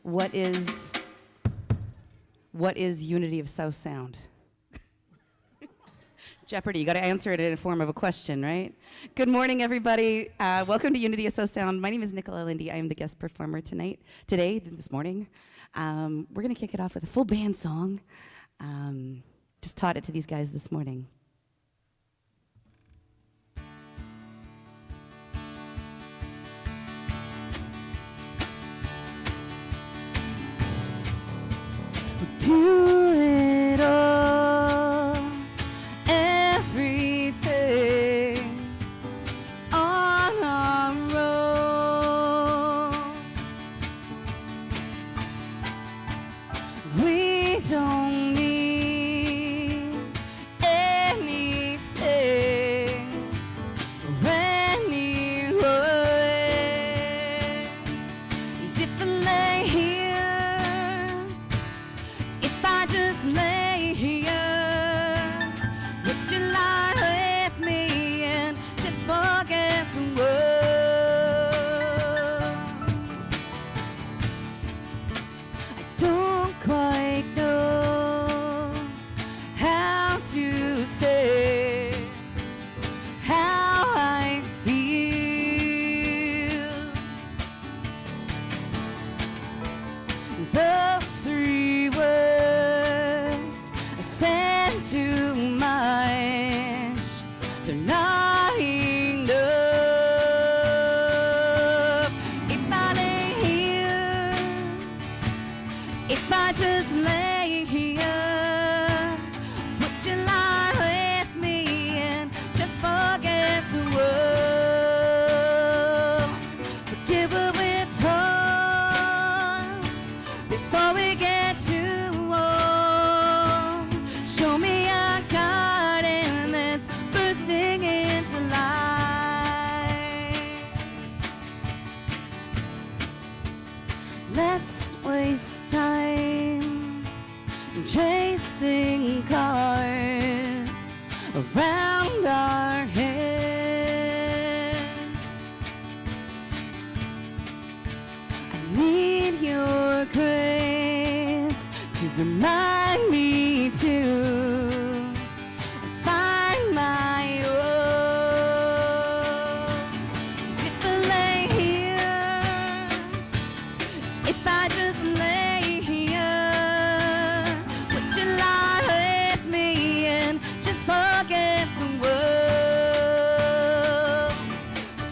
What is Unity of South Sound? Jeopardy, you got to answer it in the form of a question, right? Good morning, everybody. Welcome to Unity of South Sound. My name is Nicola Lindy. I am the guest performer this morning. We're going to kick it off with a full band song. Just taught it to these guys this morning. Do it all, everything on our own. We don't need anything or anyone. And if I lay here, if I just lay here, would you lie with me and just forget the world? I don't quite know how to say how I feel. Those three words I sent to mind, they're not enough. If I lay here, if I just lay here, would you lie with me and just forget the world? Forgive what we're torn before we get too old. Show me a garden that's bursting into life. Let's waste time chasing cars around our head. I need your grace to remind me to find my own. If I lay here, if I just lay here, would you lie with me and just forget the world?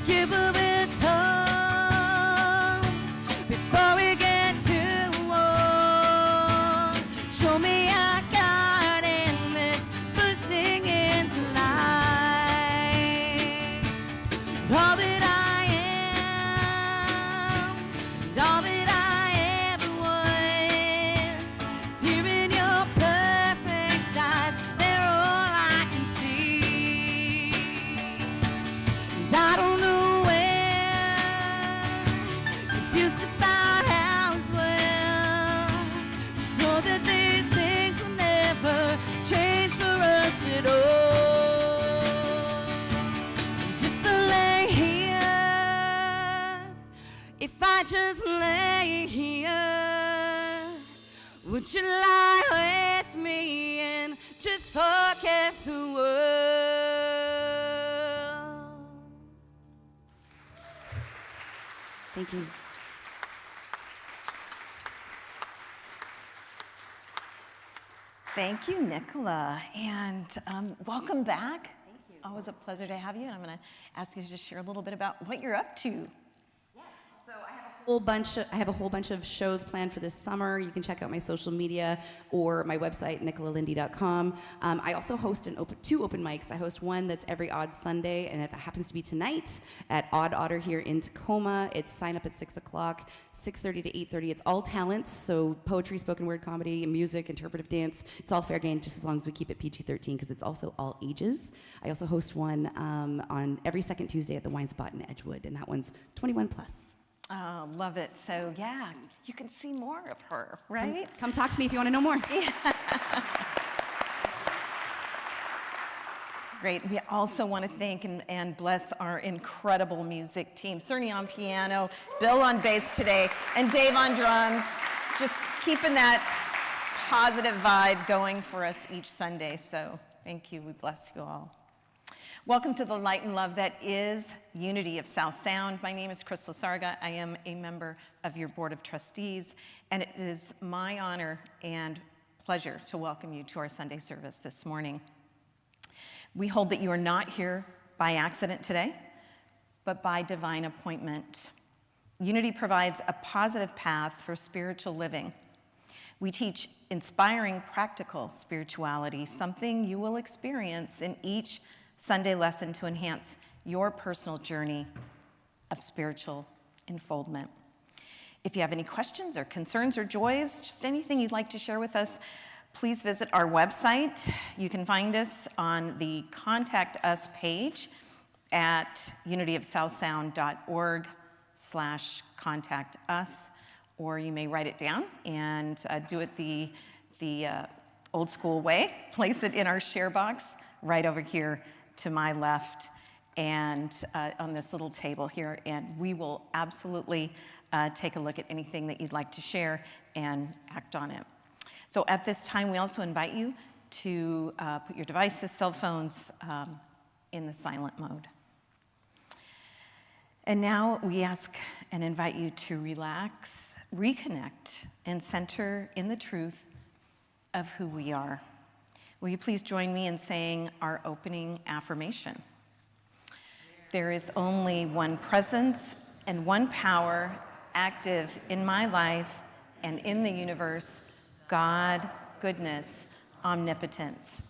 Give a bit time before we get too old. Show me a garden that's bursting into life. All that I am, and all that I ever was, is here in your perfect eyes. They're all I can see. And I don't know where, confused about how as well. Just know that these things will never change for us at all. And if I lay here, if I just lay here, would you lie with me and just forget the world? Thank you. Thank you, Nicola, and welcome back. Thank you. Always a pleasure to have you, and I'm going to ask you to just share a little bit about what you're up to. So I have a whole bunch of shows planned for this summer. You can check out my social media or my website, nicolalindy.com. I also host two open mics. I host one that's every odd Sunday, and that happens to be tonight at Odd Otter here in Tacoma. It's sign up at 6 o'clock. 6:30 to 8:30. It's all talents, so poetry, spoken word comedy, music, interpretive dance. It's all fair game, just as long as we keep it PG-13, because it's also all ages. I also host one on every second Tuesday at the Wine Spot in Edgewood, and that one's 21 plus. Oh, love it. So yeah, you can see more of her, right? Come talk to me if you want to know more. Yeah. Great. We also want to thank and bless our incredible music team. Cerny on piano, Bill on bass today, and Dave on drums. just keeping that positive vibe going for us each Sunday. So thank you. We bless you all. Welcome to the light and love that is Unity of South Sound. My name is Chris Lasarga. I am a member of your Board of Trustees, and it is my honor and pleasure to welcome you to our Sunday service this morning. We hold that you are not here by accident today, but by divine appointment. Unity provides a positive path for spiritual living. We teach inspiring practical spirituality, something you will experience in each Sunday lesson to enhance your personal journey of spiritual unfoldment. If you have any questions or concerns or joys, just anything you'd like to share with us, please visit our website. You can find us on the Contact Us page at unityofsouthsound.org/contact us, or you may write it down and do it the old school way. Place it in our share box right over here to my left and on this little table here, and we will absolutely take a look at anything that you'd like to share and act on it. So at this time, we also invite you to put your devices, cell phones, in the silent mode. And now we ask and invite you to relax, reconnect, and center in the truth of who we are. Will you please join me in saying our opening affirmation? There is only one presence and one power active in my life and in the universe: God, goodness, omnipotence.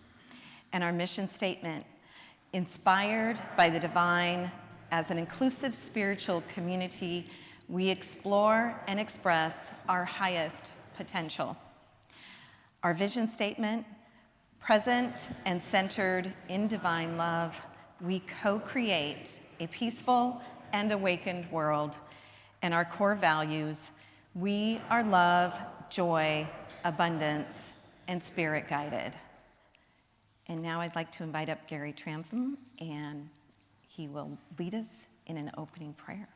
And our mission statement: inspired by the divine, as an inclusive spiritual community, we explore and express our highest potential. Our vision statement: present and centered in divine love, we co-create a peaceful and awakened world. And our core values: we are love, joy, abundance, and spirit guided. And now I'd like to invite up Gary Trantham, and he will lead us in an opening prayer.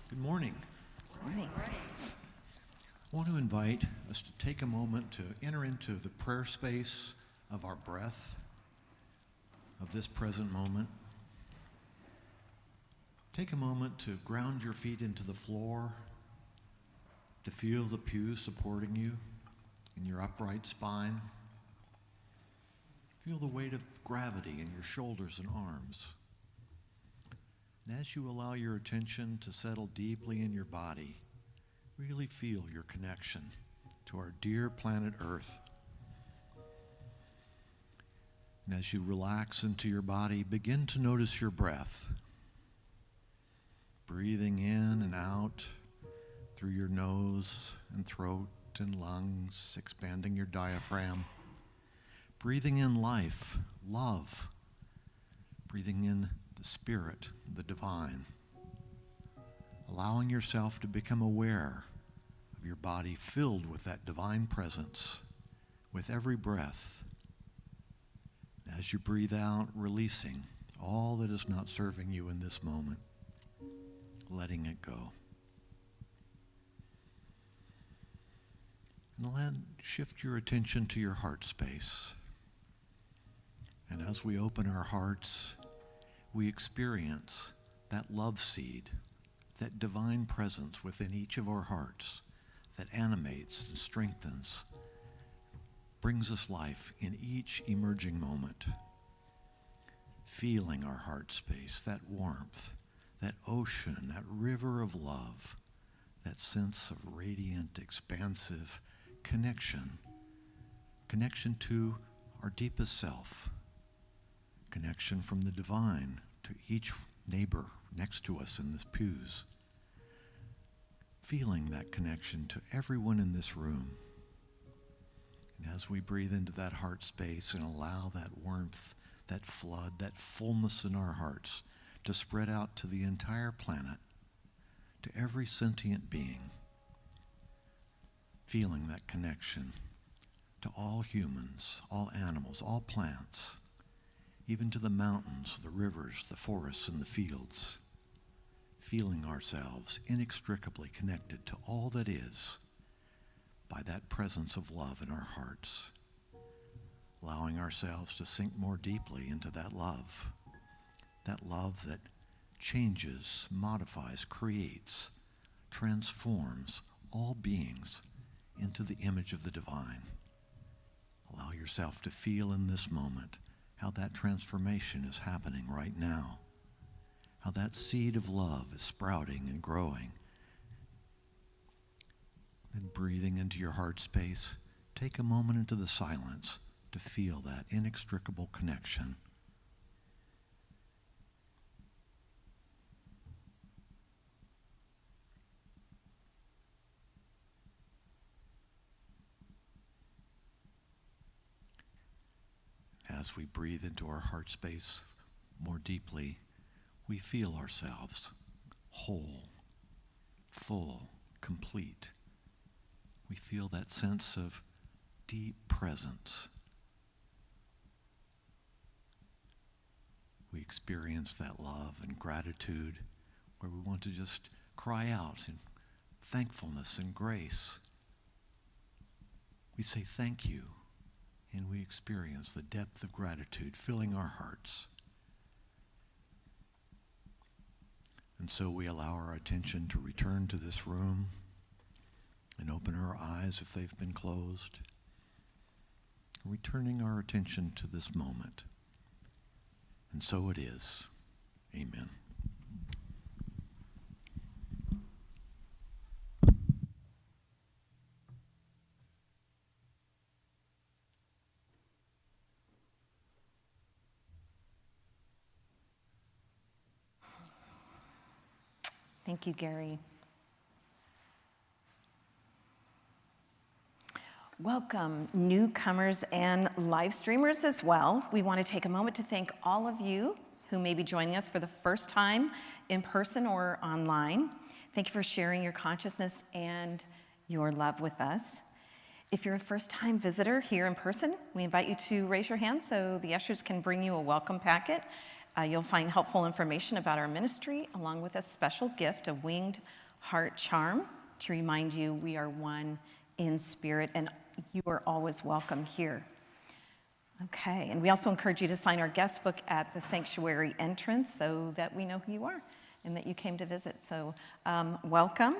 Good morning. Morning. I want to invite us to take a moment to enter into the prayer space of our breath, of this present moment. Take a moment to ground your feet into the floor, to feel the pews supporting you in your upright spine. Feel the weight of gravity in your shoulders and arms. And as you allow your attention to settle deeply in your body, really feel your connection to our dear planet Earth. And as you relax into your body, begin to notice your breath. Breathing in and out through your nose and throat and lungs, expanding your diaphragm. Breathing in life, love. Breathing in the spirit, the divine. Allowing yourself to become aware of your body filled with that divine presence with every breath. As you breathe out, releasing all that is not serving you in this moment, letting it go. And then shift your attention to your heart space. And as we open our hearts, we experience that love seed, that divine presence within each of our hearts that animates and strengthens, brings us life in each emerging moment. Feeling our heart space, that warmth, that ocean, that river of love, that sense of radiant, expansive connection to our deepest self, connection from the divine to each neighbor next to us in the pews, feeling that connection to everyone in this room. And as we breathe into that heart space and allow that warmth, that flood, that fullness in our hearts to spread out to the entire planet, to every sentient being, feeling that connection to all humans, all animals, all plants, even to the mountains, the rivers, the forests, and the fields, feeling ourselves inextricably connected to all that is by that presence of love in our hearts, allowing ourselves to sink more deeply into that love that changes, modifies, creates, transforms all beings into the image of the divine. Allow yourself to feel in this moment how that transformation is happening right now, how that seed of love is sprouting and growing. Then breathing into your heart space, take a moment into the silence to feel that inextricable connection. As we breathe into our heart space more deeply, we feel ourselves whole, full, complete. We feel that sense of deep presence. We experience that love and gratitude where we want to just cry out in thankfulness and grace. We say thank you, and we experience the depth of gratitude filling our hearts. And so we allow our attention to return to this room and open our eyes if they've been closed, returning our attention to this moment. And so it is. Amen. Thank you, Gary. Welcome, newcomers and live streamers as well. We want to take a moment to thank all of you who may be joining us for the first time in person or online. Thank you for sharing your consciousness and your love with us. If you're a first-time visitor here in person, we invite you to raise your hand so the ushers can bring you a welcome packet. You'll find helpful information about our ministry, along with a special gift, a winged heart charm, to remind you we are one in spirit, and you are always welcome here. Okay, and we also encourage you to sign our guest book at the sanctuary entrance so that we know who you are and that you came to visit. So welcome.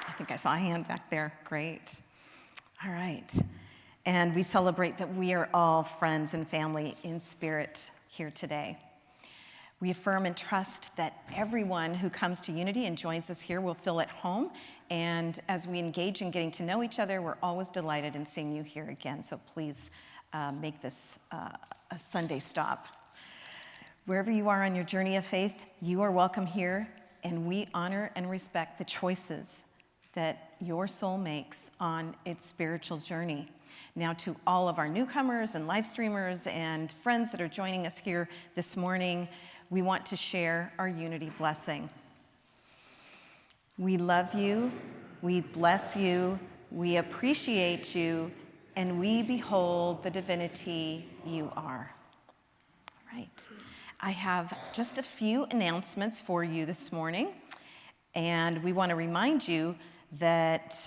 I think I saw a hand back there. Great. All right. And we celebrate that we are all friends and family in spirit here today. We affirm and trust that everyone who comes to Unity and joins us here will feel at home. And as we engage in getting to know each other, we're always delighted in seeing you here again. So please make this a Sunday stop. Wherever you are on your journey of faith, you are welcome here, and we honor and respect the choices that your soul makes on its spiritual journey. Now, to all of our newcomers and live streamers and friends that are joining us here this morning, we want to share our Unity blessing. We love you, we bless you, we appreciate you, and we behold the divinity you are. All right. I have just a few announcements for you this morning, and we want to remind you that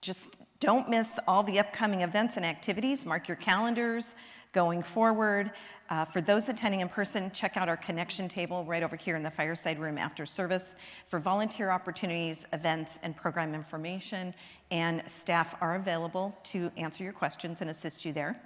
just don't miss all the upcoming events and activities. Mark your calendars going forward. For those attending in person, check out our connection table right over here in the fireside room after service for volunteer opportunities, events, and program information, and staff are available to answer your questions and assist you there.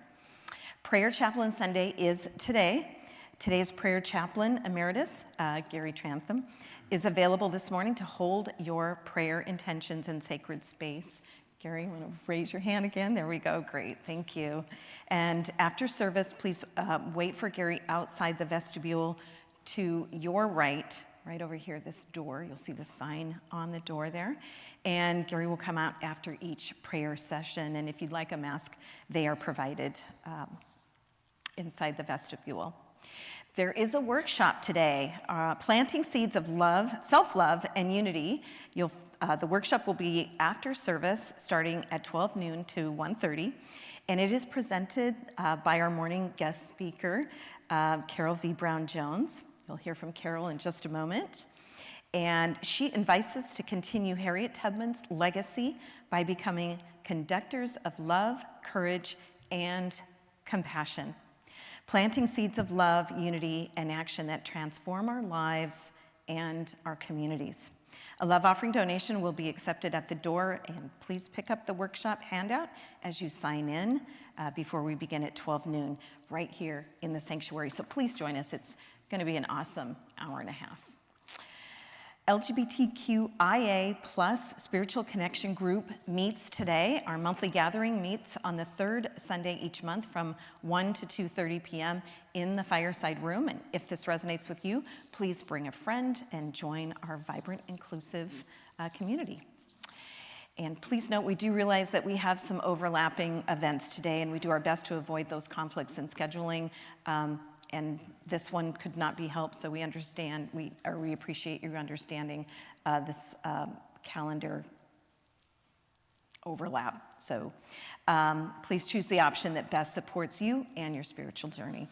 Prayer Chaplain Sunday is today. Today's Prayer Chaplain Emeritus, Gary Trantham, is available this morning to hold your prayer intentions in sacred space. Gary, you want to raise your hand again? There we go. Great. Thank you. And after service, please wait for Gary outside the vestibule to your right over here, this door. You'll see the sign on the door there. And Gary will come out after each prayer session. And if you'd like a mask, they are provided inside the vestibule. There is a workshop today, Planting Seeds of Love, Self-Love, and Unity. You'll the workshop will be after service, starting at 12 noon to 1:30, and it is presented by our morning guest speaker, Carol V. Brown-Jones. You'll hear from Carol in just a moment. And she invites us to continue Harriet Tubman's legacy by becoming conductors of love, courage, and compassion, planting seeds of love, unity, and action that transform our lives and our communities. A love offering donation will be accepted at the door, and please pick up the workshop handout as you sign in before we begin at 12 noon right here in the sanctuary. So please join us. It's going to be an awesome hour and a half. LGBTQIA plus Spiritual Connection Group meets today. Our monthly gathering meets on the third Sunday each month from 1 to 2:30 p.m. in the Fireside Room. And if this resonates with you, please bring a friend and join our vibrant, inclusive community. And please note, we do realize that we have some overlapping events today, and we do our best to avoid those conflicts in scheduling. And this one could not be helped, so we understand, we appreciate your understanding this calendar overlap. So please choose the option that best supports you and your spiritual journey.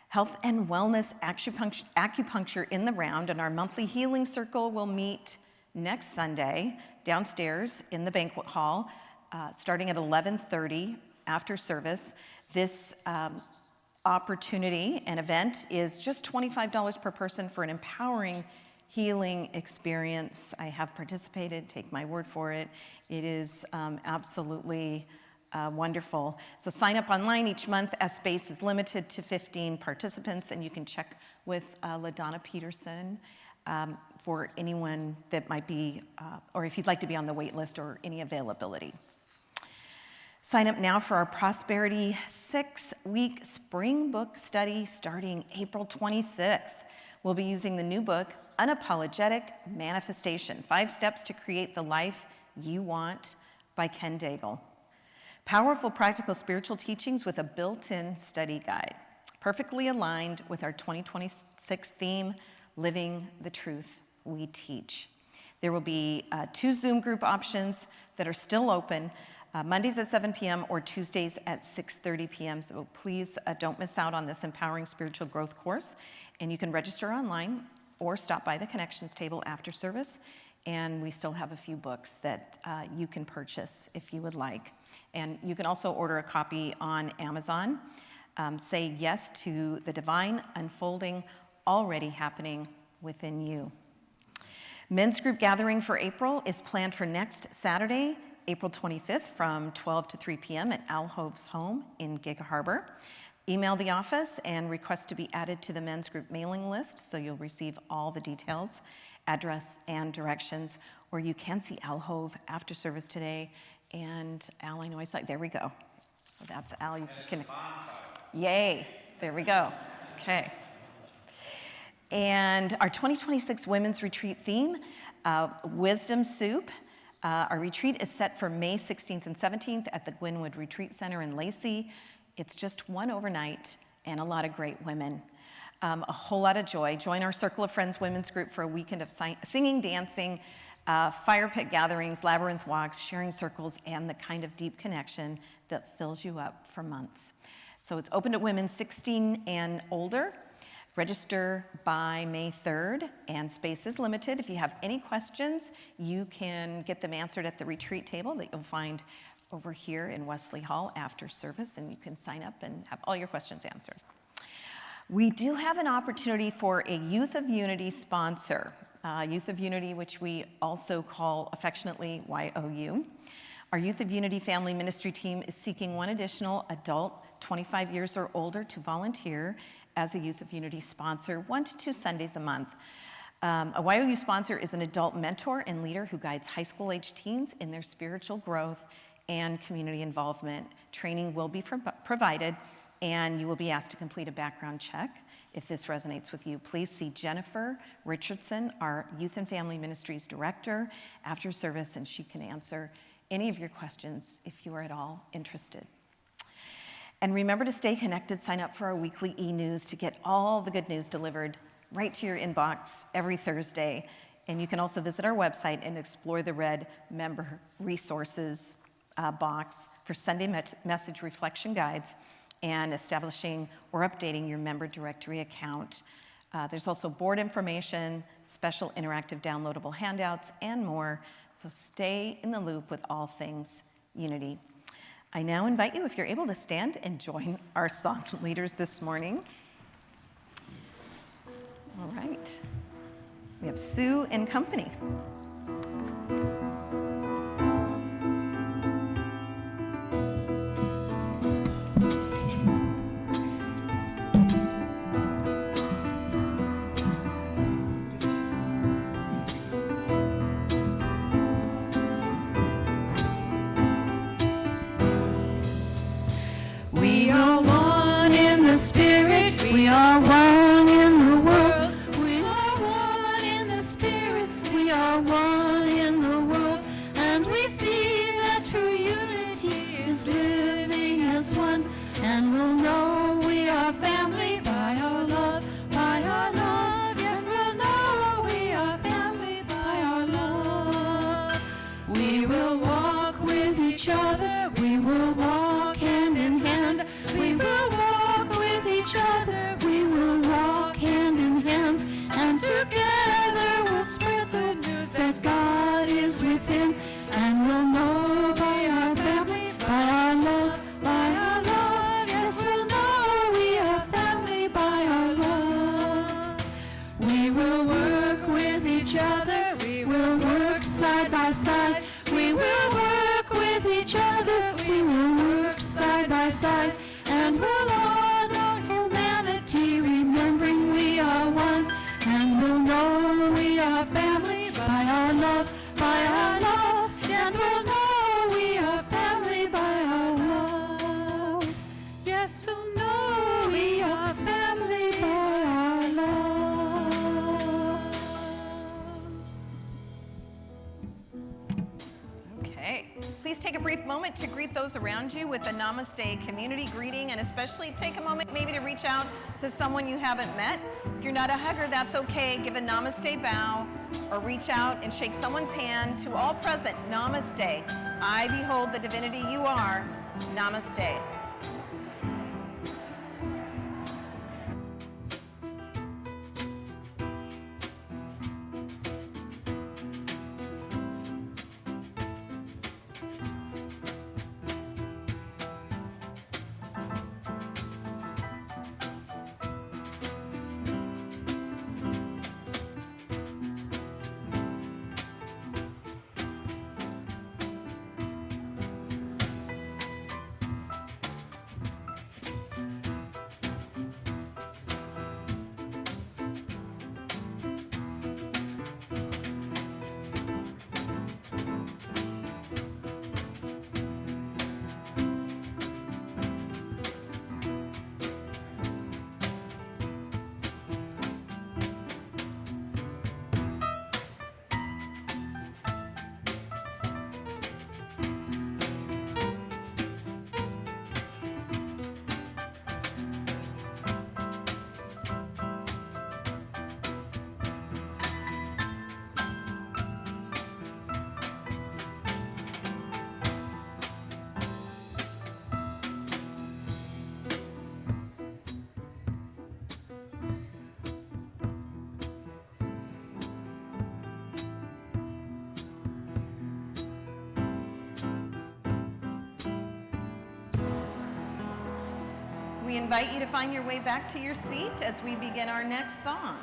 Health and wellness acupuncture in the round, and our monthly healing circle will meet next Sunday downstairs in the banquet hall, starting at 11:30 after service. This opportunity and event is just $25 per person for an empowering healing experience. I have participated, take my word for it. It is absolutely wonderful. So sign up online each month as space is limited to 15 participants, and you can check with LaDonna Peterson for anyone that might be, or if you'd like to be on the wait list or any availability. Sign up now for our Prosperity 6-week spring book study starting April 26th. We'll be using the new book, Unapologetic Manifestation, 5 Steps to Create the Life You Want by Ken Daigle. Powerful, practical spiritual teachings with a built-in study guide, perfectly aligned with our 2026 theme, Living the Truth We Teach. There will be 2 Zoom group options that are still open, Mondays at 7 p.m. or Tuesdays at 6:30 p.m. So please don't miss out on this empowering spiritual growth course. And you can register online or stop by the connections table after service. And we still have a few books that you can purchase if you would like. And you can also order a copy on Amazon. Say yes to the divine unfolding already happening within you. Men's group gathering for April is planned for next Saturday, April 25th from 12 to 3 p.m. at Al Hove's home in Gig Harbor. Email the office and request to be added to the men's group mailing list so you'll receive all the details, address, and directions. Or you can see Al Hove after service today. And Al, I know I saw, there we go. So that's Al, you can, yay, there we go, okay. And our 2026 Women's Retreat theme, Wisdom Soup. Our retreat is set for May 16th and 17th at the Gwynwood Retreat Center in Lacey. It's just one overnight and a lot of great women. A whole lot of joy. Join our Circle of Friends women's group for a weekend of singing, dancing, fire pit gatherings, labyrinth walks, sharing circles, and the kind of deep connection that fills you up for months. So it's open to women 16 and older. Register by May 3rd, and space is limited. If you have any questions, you can get them answered at the retreat table that you'll find over here in Wesley Hall after service, and you can sign up and have all your questions answered. We do have an opportunity for a Youth of Unity sponsor, Youth of Unity, which we also call affectionately YOU. Our Youth of Unity family ministry team is seeking one additional adult, 25 years or older, to volunteer as a Youth of Unity sponsor 1 to 2 Sundays a month. A YOU sponsor is an adult mentor and leader who guides high school age teens in their spiritual growth and community involvement. Training will be provided, and you will be asked to complete a background check. If this resonates with you, please see Jennifer Richardson, our Youth and Family Ministries Director, after service, and she can answer any of your questions if you are at all interested. And remember to stay connected. Sign up for our weekly e-news to get all the good news delivered right to your inbox every Thursday. And you can also visit our website and explore the red member resources box for Sunday message reflection guides and establishing or updating your member directory account. There's also board information, special interactive downloadable handouts, and more. So stay in the loop with all things Unity. I now invite you, if you're able, to stand and join our song leaders this morning. All right. We have Sue and company. We are one in the Spirit, we are one in the world. We are one in the Spirit, we are one in the world. And we see that true unity is living as one. And we'll know we are family by our love, by our love. Yes, we'll know we are family by our love. We will walk with each other, we will walk hand in hand. We will walk with each other, we will walk hand in hand. And together we'll spread the news that God is within. And we'll know by our family, by our love, by our love. Yes, we'll know we are family by our love. We will work with each other, we will work side by side. We will work with each other, we will work side by side. And we'll honor humanity, remembering we are one. And we'll know we are family by our love, by our love. And we'll know we are family by our love. Yes, we'll know we are family by our love. Okay. Please take a brief moment to greet those around you with a Namaste community greeting, and especially take a moment maybe to reach out to someone you haven't met. If you're not a hugger, that's okay. Give a Namaste bow or reach out and shake someone's hand. To all present, Namaste. I behold the divinity you are. Namaste. We invite you to find your way back to your seat as we begin our next song.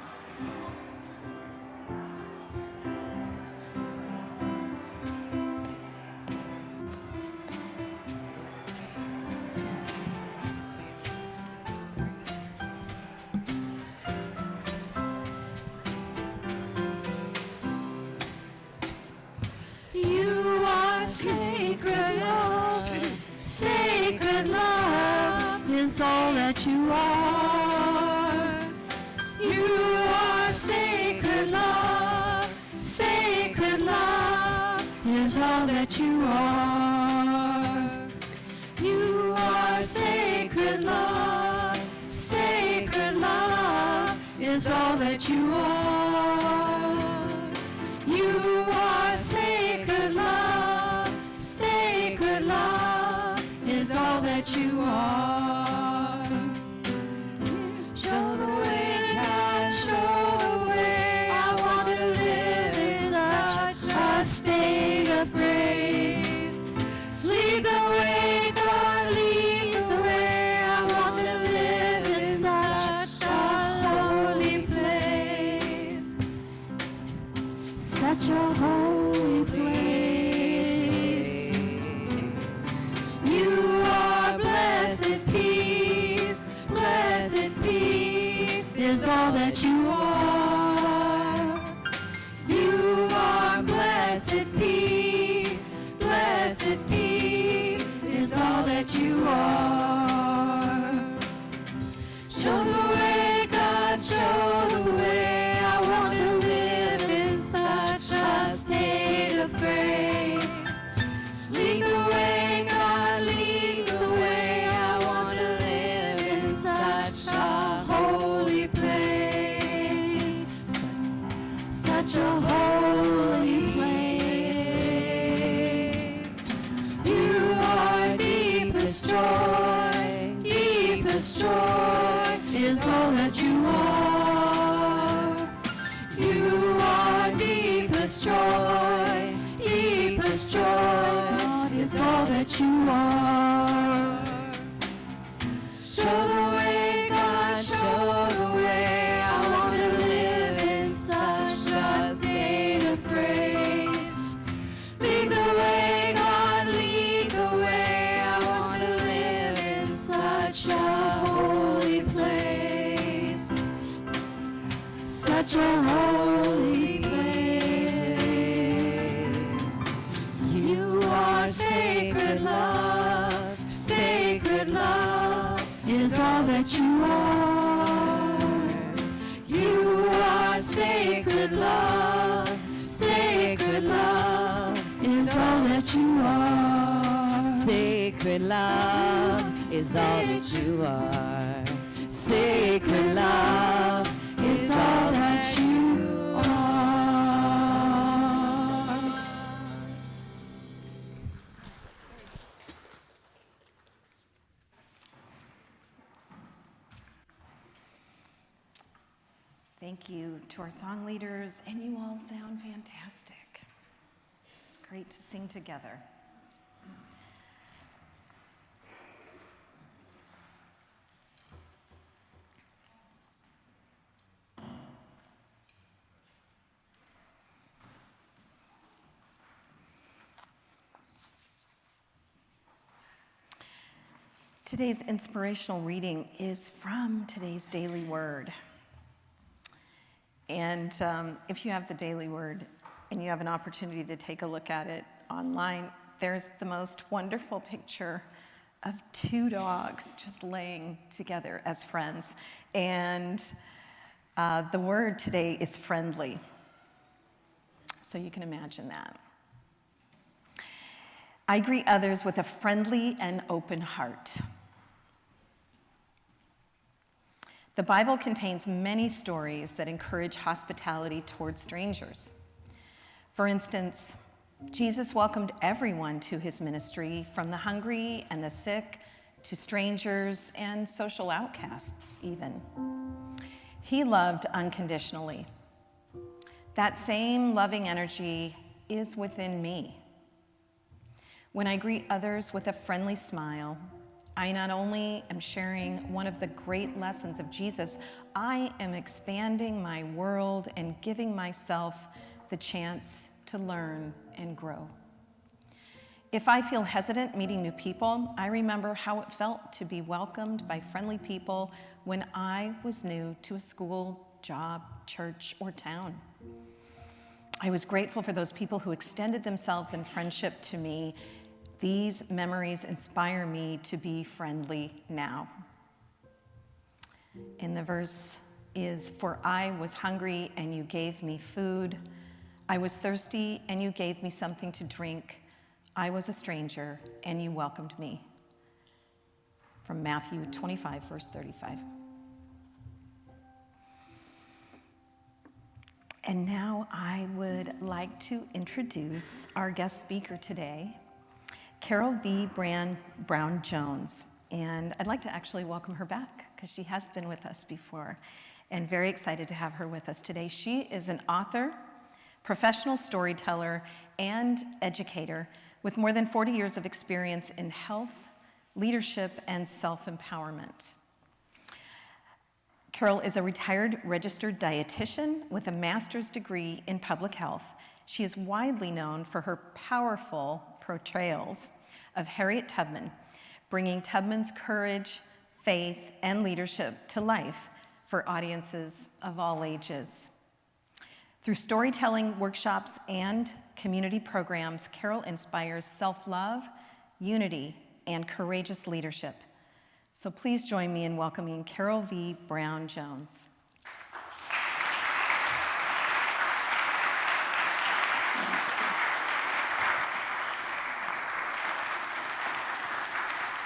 You are sacred love, sacred love is all that you are. You are sacred love, sacred love is all that you are. You are sacred love, sacred love is all that you are. are. Show the way, God, show the way. I want to live in such a state of grace. Lead the way, God, lead the way. I want to live in such a holy place. Such a holy place. You are blessed peace, blessed peace is all that you are. You are blessed peace, blessed peace is all that you are. Show the way, God, show the way. I want to live in such a state of grace. Lead the way, God, lead the way. I want to live in such a holy place. Such a holy place. You are deepest joy, deepest joy is all that you are. You are deepest joy, deepest joy is all that you are. Show the way, God, show the way. I want to live in such a state of grace. Lead the way, God, lead the way. I want to live in such a holy place. Such a holy place. You are sacred love, sacred love is all that you are. You are sacred love, sacred love is all that you are. Sacred love is all that you are. Sacred love is all that you are. Thank you to our song leaders, and you all sound fantastic. It's great to sing together. Today's inspirational reading is from today's daily word. And if you have the daily word and you have an opportunity to take a look at it online, there's the most wonderful picture of two dogs just laying together as friends. And the word today is friendly. So you can imagine that. I greet others with a friendly and open heart. The Bible contains many stories that encourage hospitality toward strangers. For instance, Jesus welcomed everyone to his ministry, from the hungry and the sick to strangers and social outcasts even. He loved unconditionally. That same loving energy is within me. When I greet others with a friendly smile, I not only am sharing one of the great lessons of Jesus, I am expanding my world and giving myself the chance to learn and grow. If I feel hesitant meeting new people, I remember how it felt to be welcomed by friendly people when I was new to a school, job, church, or town. I was grateful for those people who extended themselves in friendship to me. These memories inspire me to be friendly now. And the verse is, "For I was hungry and you gave me food. I was thirsty and you gave me something to drink. I was a stranger and you welcomed me." From Matthew 25, verse 35. And now I would like to introduce our guest speaker today, Carol V. Brown Jones. And I'd like to actually welcome her back because she has been with us before, and very excited to have her with us today. She is an author, professional storyteller, and educator with more than 40 years of experience in health, leadership, and self-empowerment. Carol is a retired registered dietitian with a master's degree in public health. She is widely known for her powerful portrayals of Harriet Tubman, bringing Tubman's courage, faith, and leadership to life for audiences of all ages. Through storytelling workshops and community programs, Carol inspires self-love, unity, and courageous leadership. So please join me in welcoming Carol V. Brown-Jones.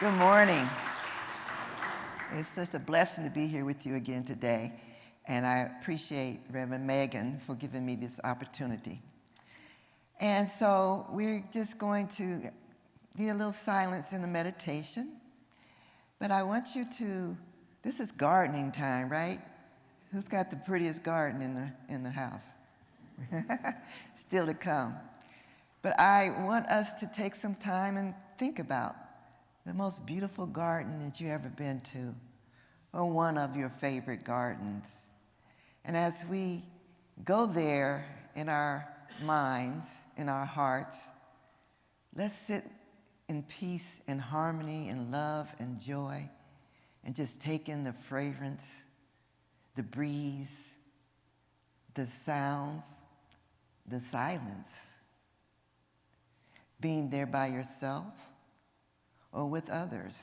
Good morning. It's such a blessing to be here with you again today, and I appreciate Reverend Megan for giving me this opportunity. And so we're just going to get a little silence in the meditation, but I want you to, this is gardening time, right? Who's got the prettiest garden in the house? Still to come. But I want us to take some time and think about the most beautiful garden that you've ever been to, or one of your favorite gardens. And as we go there in our minds, in our hearts, let's sit in peace and harmony and love and joy and just take in the fragrance, the breeze, the sounds, the silence, being there by yourself or with others.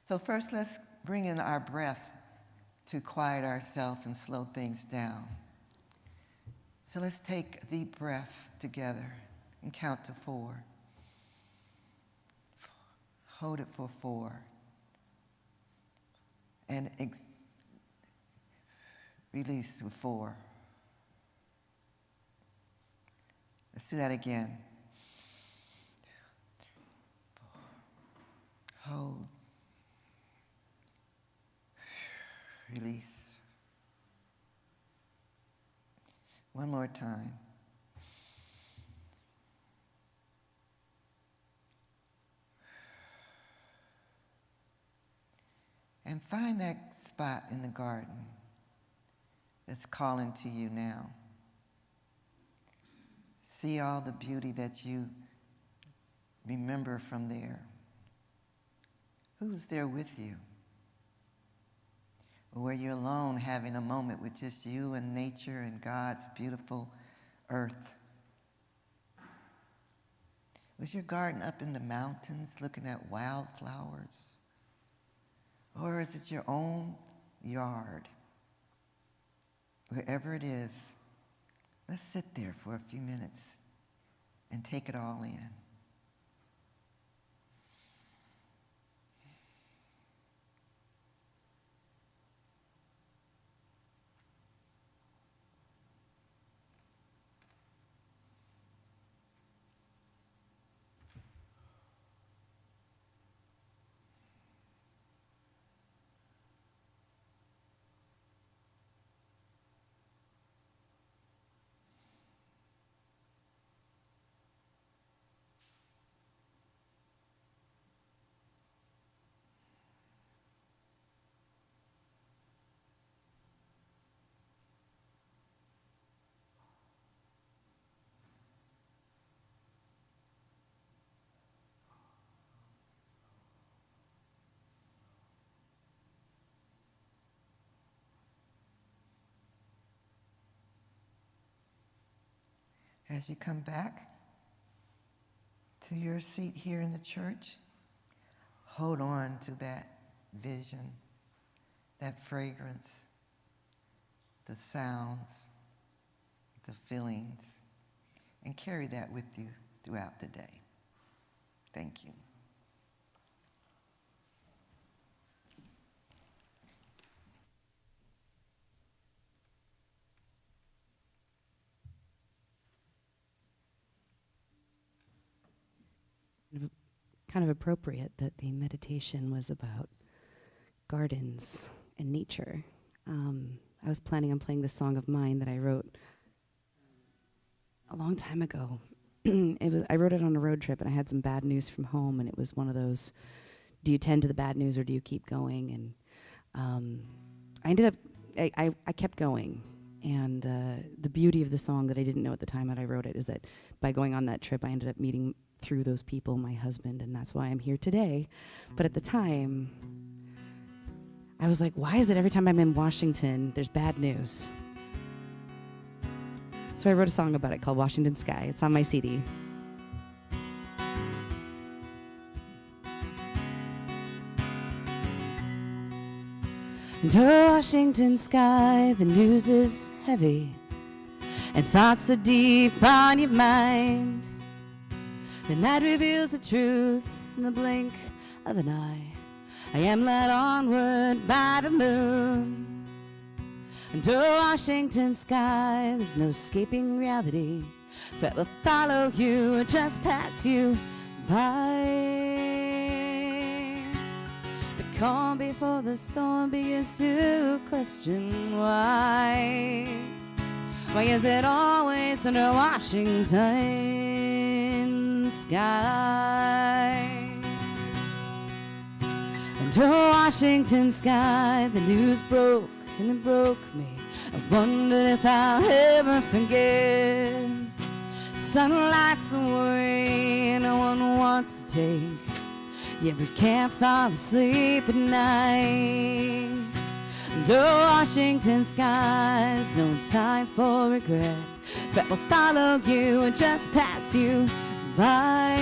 So first, let's bring in our breath to quiet ourselves and slow things down. So let's take a deep breath together and count to 4. Hold it for 4. And release with 4. Let's do that again. Hold. Release. One more time. And find that spot in the garden that's calling to you now. See all the beauty that you remember from there. Who's there with you? Or were you alone having a moment with just you and nature and God's beautiful earth? Was your garden up in the mountains looking at wildflowers? Or is it your own yard? Wherever it is, let's sit there for a few minutes and take it all in. As you come back to your seat here in the church, hold on to that vision, that fragrance, the sounds, the feelings, and carry that with you throughout the day. Thank you. kind of appropriate that the meditation was about gardens and nature. I was planning on playing this song of mine that I wrote a long time ago. I wrote it on a road trip, and I had some bad news from home, and it was one of those, do you tend to the bad news or do you keep going? And I ended up, I kept going. And the beauty of the song that I didn't know at the time that I wrote it is that by going on that trip, I ended up meeting through those people my husband, and that's why I'm here today. But at the time, I was like, why is it every time I'm in Washington, there's bad news? So I wrote a song about it called Washington Sky. It's on my CD. Under Washington sky, the news is heavy, and thoughts are deep on your mind. The night reveals the truth in the blink of an eye. I am led onward by the moon. Under Washington sky, there's no escaping reality. That will follow you or just pass you by. The calm before the storm begins to question why. Why is it always under Washington sky? Under Washington sky, the news broke and it broke me. I wondered if I'll ever forget. Sun lights the way no one wants to take, yet we can't fall asleep at night. Under Washington skies, no time for regret. That will follow you and just pass you by.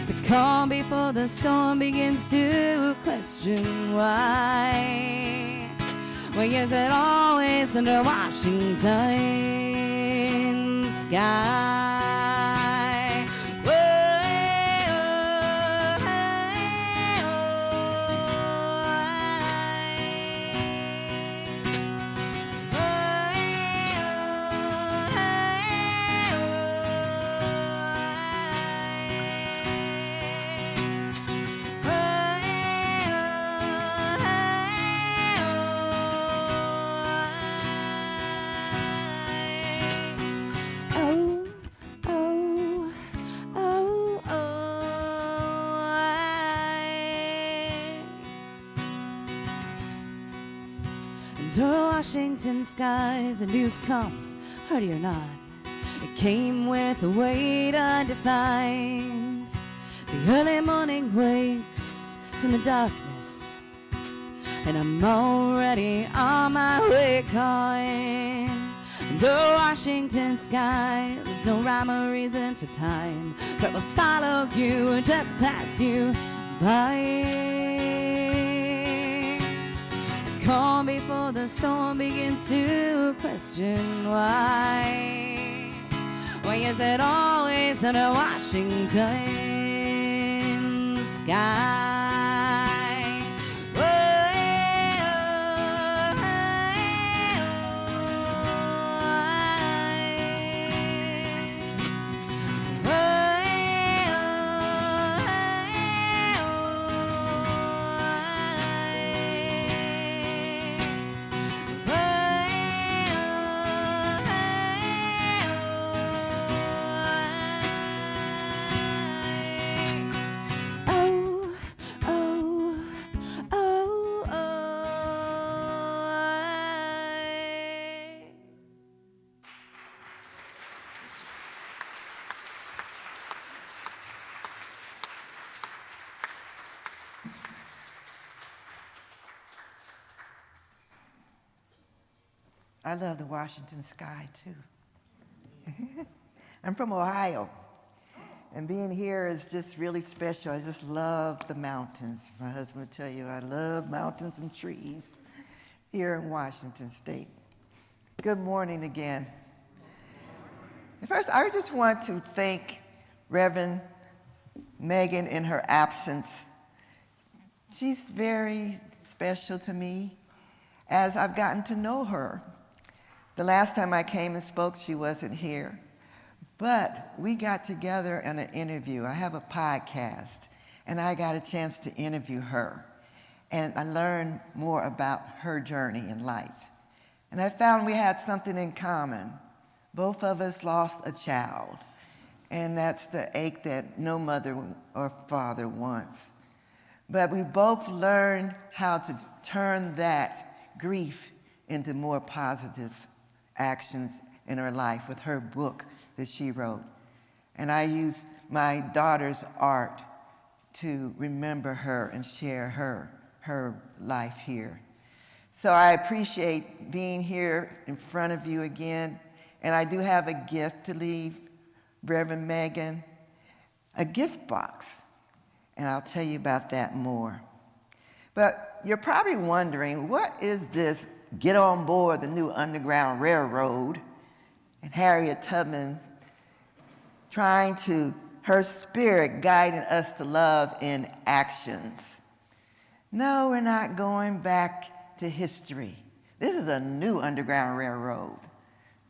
The calm before the storm begins to question why. Why is it always under Washington sky? Under Washington sky, the news comes, hearty or not. It came with a weight undefined. The early morning wakes from the darkness, and I'm already on my way calling. Under Washington sky, there's no rhyme or reason for time, but will follow you and just pass you by. Calm before the storm begins to question why. Why is it always under Washington sky? I love the Washington sky, too. I'm from Ohio, and being here is just really special. I just love the mountains. My husband will tell you I love mountains and trees here in Washington State. Good morning again. First, I just want to thank Reverend Megan in her absence. She's very special to me as I've gotten to know her. The last time I came and spoke, she wasn't here. But we got together in an interview. I have a podcast, and I got a chance to interview her. And I learned more about her journey in life. And I found we had something in common. Both of us lost a child. And that's the ache that no mother or father wants. But we both learned how to turn that grief into more positive actions in her life with her book that she wrote. And I used my daughter's art to remember her and share her life here. So I appreciate being here in front of you again. And I do have a gift to leave Reverend Megan, a gift box. And I'll tell you about that more. But you're probably wondering, what is this get on board the new Underground Railroad? And Harriet Tubman trying to, her spirit guiding us to love in actions. No, we're not going back to history. This is a new Underground Railroad.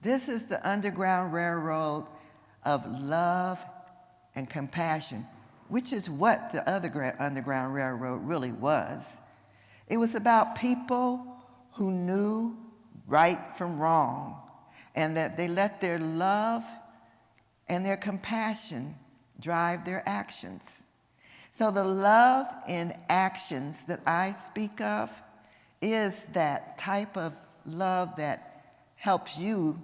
This is the Underground Railroad of love and compassion, which is what the other Underground Railroad really was. It was about people who knew right from wrong, and that they let their love and their compassion drive their actions. So the love in actions that I speak of is that type of love that helps you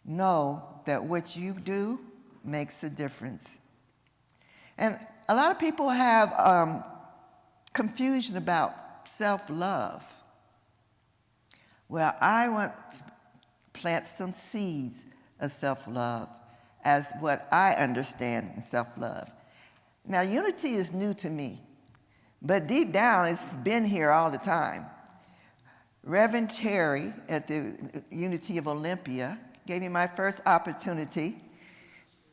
know that what you do makes a difference. And a lot of people have confusion about self-love. Well, I want to plant some seeds of self-love as what I understand in self-love. Now, unity is new to me, but deep down it's been here all the time. Reverend Terry at the Unity of Olympia gave me my first opportunity.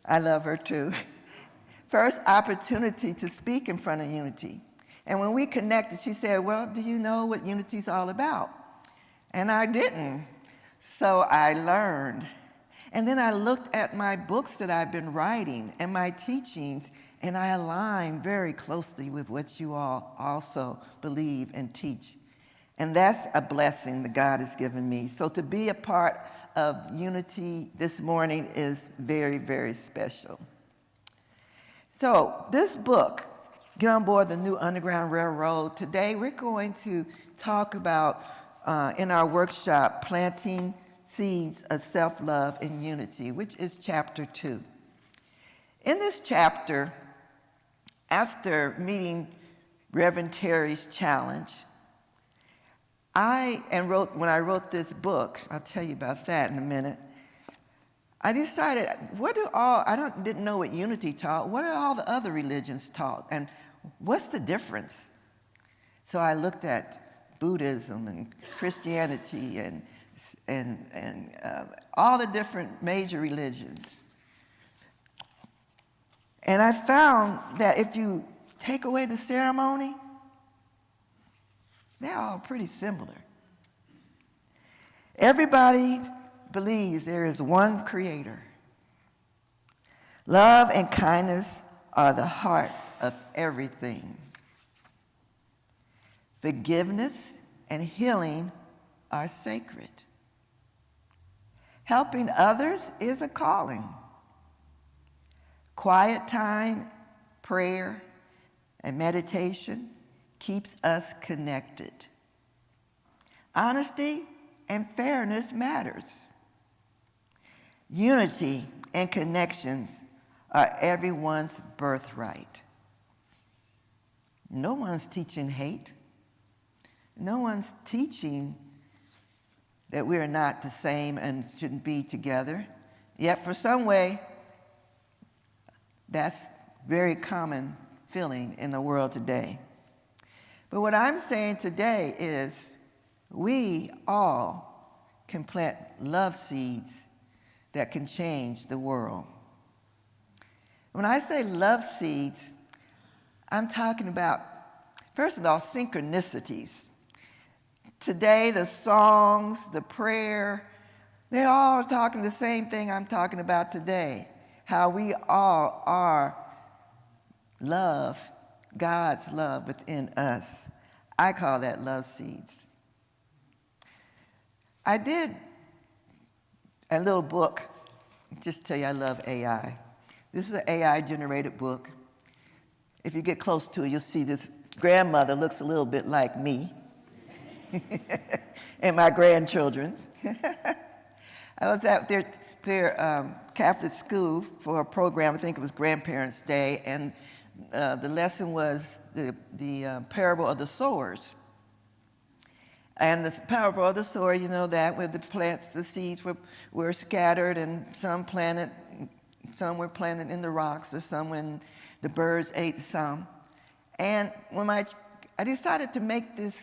I love her too. First opportunity to speak in front of Unity. And when we connected, she said, well, do you know what Unity's all about? And I didn't. So I learned. And then I looked at my books that I've been writing and my teachings, and I align very closely with what you all also believe and teach. And that's a blessing that God has given me. So to be a part of Unity this morning is very, very special. So this book, Get on Board the New Underground Railroad, today we're going to talk about, in our workshop, planting seeds of self-love and unity, which is chapter 2. In this chapter, after meeting Reverend Terry's challenge, when I wrote this book, I'll tell you about that in a minute, I decided, didn't know what unity taught. What do all the other religions taught? And what's the difference? So I looked at Buddhism and Christianity and all the different major religions. And I found that if you take away the ceremony, they're all pretty similar. Everybody believes there is one creator. Love and kindness are the heart of everything. Forgiveness and healing are sacred. Helping others is a calling. Quiet time, prayer, and meditation keeps us connected. Honesty and fairness matters. Unity and connections are everyone's birthright. No one's teaching hate. No one's teaching that we are not the same and shouldn't be together. Yet for some way, that's very common feeling in the world today. But what I'm saying today is we all can plant love seeds that can change the world. When I say love seeds, I'm talking about, first of all, synchronicities. Today, the songs, the prayer, they're all talking the same thing I'm talking about today. how we all are love, God's love within us. I call that love seeds. I did a little book, just to tell you I love AI. This is an AI-generated book. If you get close to it, you'll see this grandmother looks a little bit like me and my grandchildren. I was at their Catholic school for a program, I think it was Grandparents' Day, and the lesson was the parable of the sowers. And the parable of the sower, you know that, where the plants, the seeds were scattered, and some were planted in the rocks, or some when the birds ate some. And when I decided to make this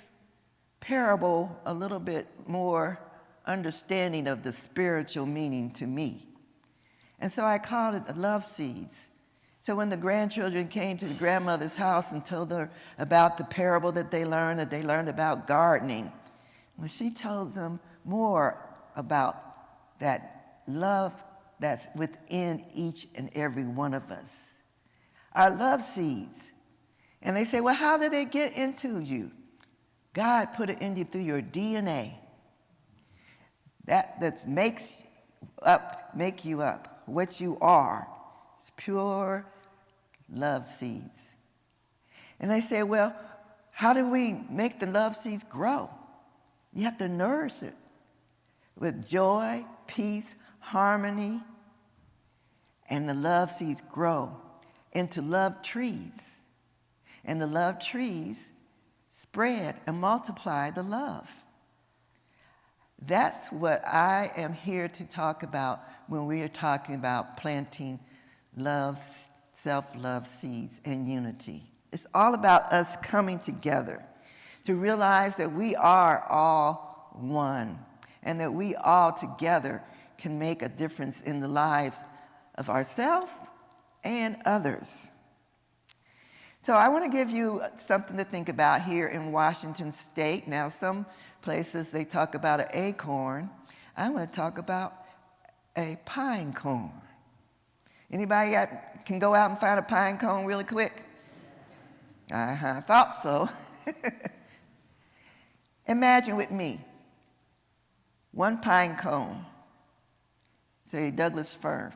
parable a little bit more understanding of the spiritual meaning to me. And so I called it the love seeds. So when the grandchildren came to the grandmother's house and told her about the parable that they learned about gardening, well, she told them more about that love that's within each and every one of us. Our love seeds. And they say, well, how did they get into you? God put it in you through your DNA. That make you up. What you are. It's pure love seeds. And they say, well, how do we make the love seeds grow? You have to nourish it with joy, peace, harmony, and the love seeds grow into love trees. And the love trees spread and multiply the love. That's what I am here to talk about when we are talking about planting love, self-love seeds and unity. It's all about us coming together to realize that we are all one and that we all together can make a difference in the lives of ourselves and others. So I want to give you something to think about here in Washington State. Now, some places they talk about an acorn. I'm going to talk about a pine cone. Anybody can go out and find a pine cone really quick? I thought so. Imagine with me, one pine cone, say Douglas fir,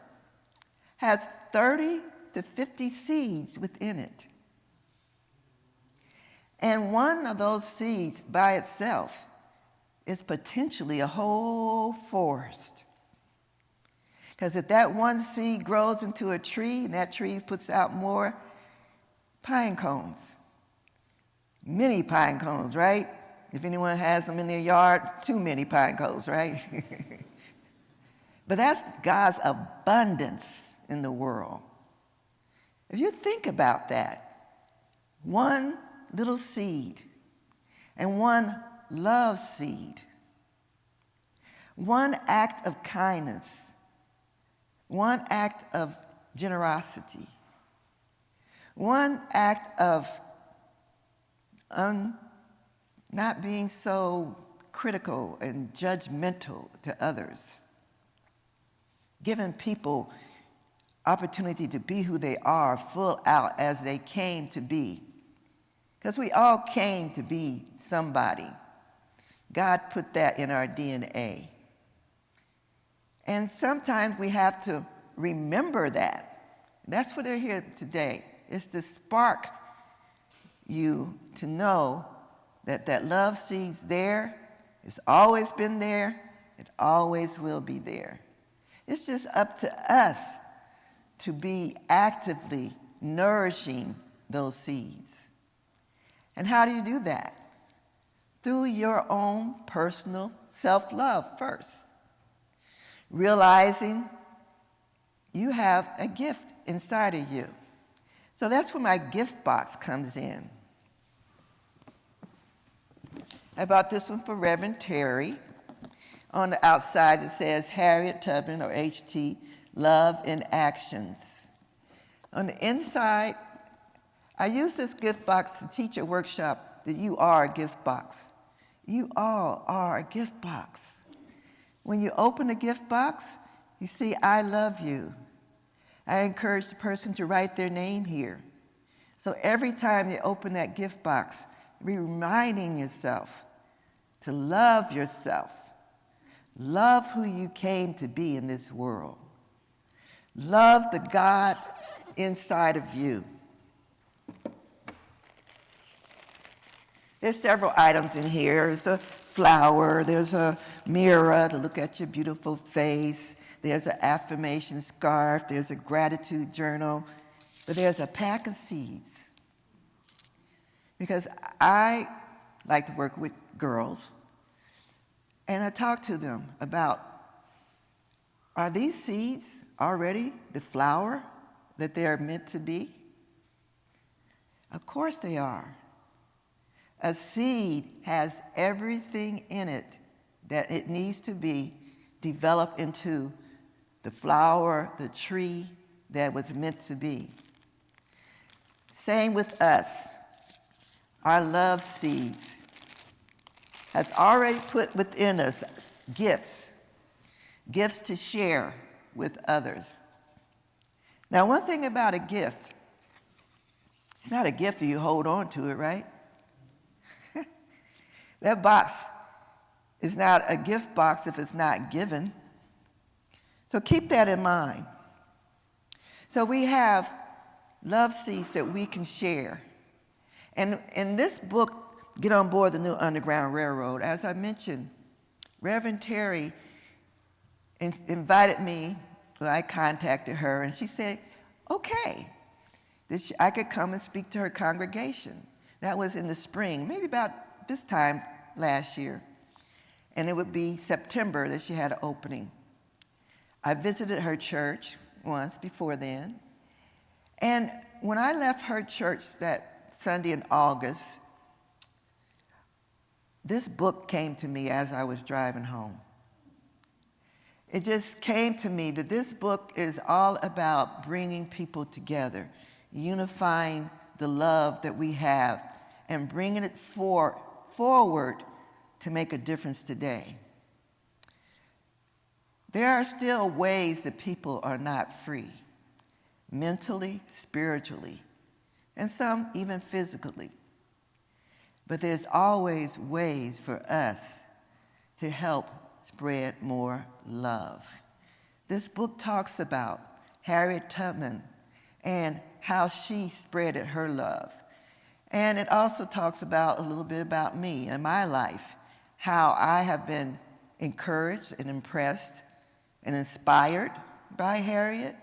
has 30 to 50 seeds within it. And one of those seeds by itself is potentially a whole forest. Because if that one seed grows into a tree, and that tree puts out more pine cones, many pine cones, right? If anyone has them in their yard, too many pine cones, right? But that's God's abundance in the world. If you think about that, one little seed and one love seed, one act of kindness, one act of generosity, one act of not being so critical and judgmental to others, giving people opportunity to be who they are, full out as they came to be. Because we all came to be somebody. God put that in our DNA. And sometimes we have to remember that. That's what they're here today, is to spark you to know that that love seed's there. It's always been there. It always will be there. It's just up to us to be actively nourishing those seeds. And how do you do that? Through your own personal self-love first. Realizing you have a gift inside of you. So that's where my gift box comes in. I bought this one for Reverend Terry. On the outside it says Harriet Tubman, or HT, Love in Actions. On the inside, I use this gift box to teach a workshop that you are a gift box. You all are a gift box. When you open the gift box, you see, I love you. I encourage the person to write their name here. So every time they open that gift box, be reminding yourself to love yourself. Love who you came to be in this world. Love the God inside of you. There's several items in here. There's a flower, there's a mirror to look at your beautiful face, there's an affirmation scarf, there's a gratitude journal, but there's a pack of seeds. Because I like to work with girls, and I talk to them about, are these seeds already the flower that they are meant to be? Of course they are. A seed has everything in it that it needs to be developed into the flower, the tree that was meant to be. Same with us. Our love seeds has already put within us gifts to share with others. Now, one thing about a gift, it's not a gift that you hold on to it, right? That box is not a gift box if it's not given. So keep that in mind. So we have love seeds that we can share. And in this book, Get on Board the New Underground Railroad, as I mentioned, Reverend Terry invited me, well, I contacted her, and she said, okay, I could come and speak to her congregation. That was in the spring, maybe about this time last year. And it would be September that she had an opening. I visited her church once before then. And when I left her church that Sunday in August, this book came to me as I was driving home. It just came to me that this book is all about bringing people together, unifying the love that we have, and bringing it forward to make a difference today. There are still ways that people are not free, mentally, spiritually, and some even physically. But there's always ways for us to help spread more love. This book talks about Harriet Tubman and how she spreaded her love. And it also talks about a little bit about me and my life, how I have been encouraged and impressed and inspired by Harriet,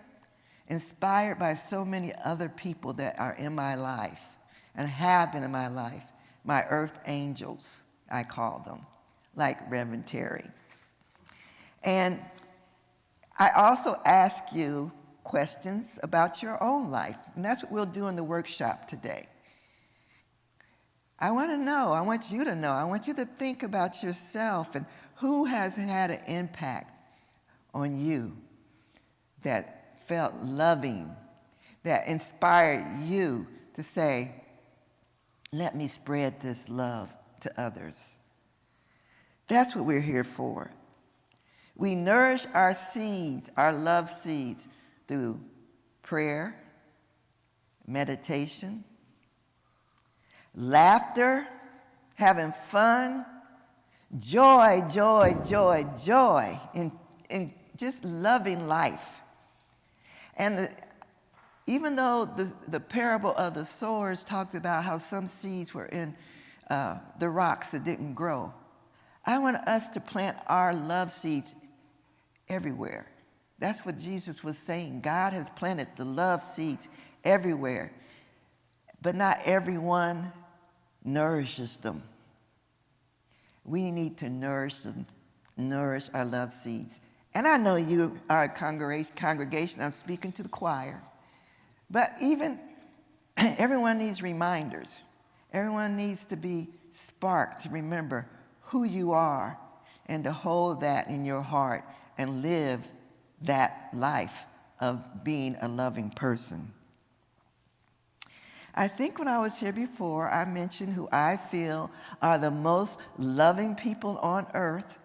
inspired by so many other people that are in my life and have been in my life, my earth angels, I call them, like Reverend Terry. And I also ask you questions about your own life, and that's what we'll do in the workshop today. I want to know, I want you to know, I want you to think about yourself and who has had an impact on you that felt loving, that inspired you to say, let me spread this love to others. That's what we're here for. We nourish our seeds, our love seeds, through prayer, meditation, laughter, having fun, joy, joy, joy, joy in just loving life. And even though the parable of the sowers talked about how some seeds were in the rocks that didn't grow, I want us to plant our love seeds everywhere. That's what Jesus was saying. God has planted the love seeds everywhere, but not everyone nourishes them. We need to nourish them, nourish our love seeds. And I know you are a congregation, I'm speaking to the choir, but even everyone needs reminders. Everyone needs to be sparked to remember who you are and to hold that in your heart and live that life of being a loving person. I think when I was here before, I mentioned who I feel are the most loving people on earth.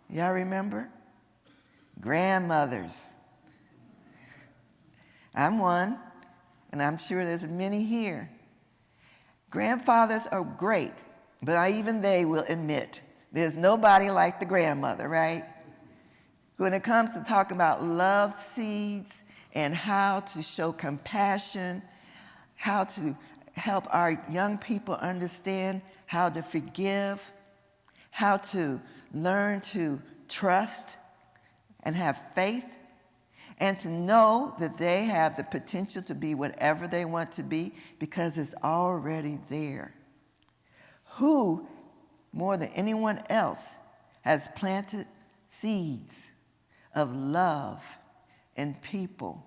Y'all remember? Grandmothers. I'm one, and I'm sure there's many here. Grandfathers are great, but even they will admit there's nobody like the grandmother, right? When it comes to talking about love seeds and how to show compassion, how to help our young people understand how to forgive, how to learn to trust and have faith, and to know that they have the potential to be whatever they want to be because it's already there. Who, more than anyone else, has planted seeds of love in people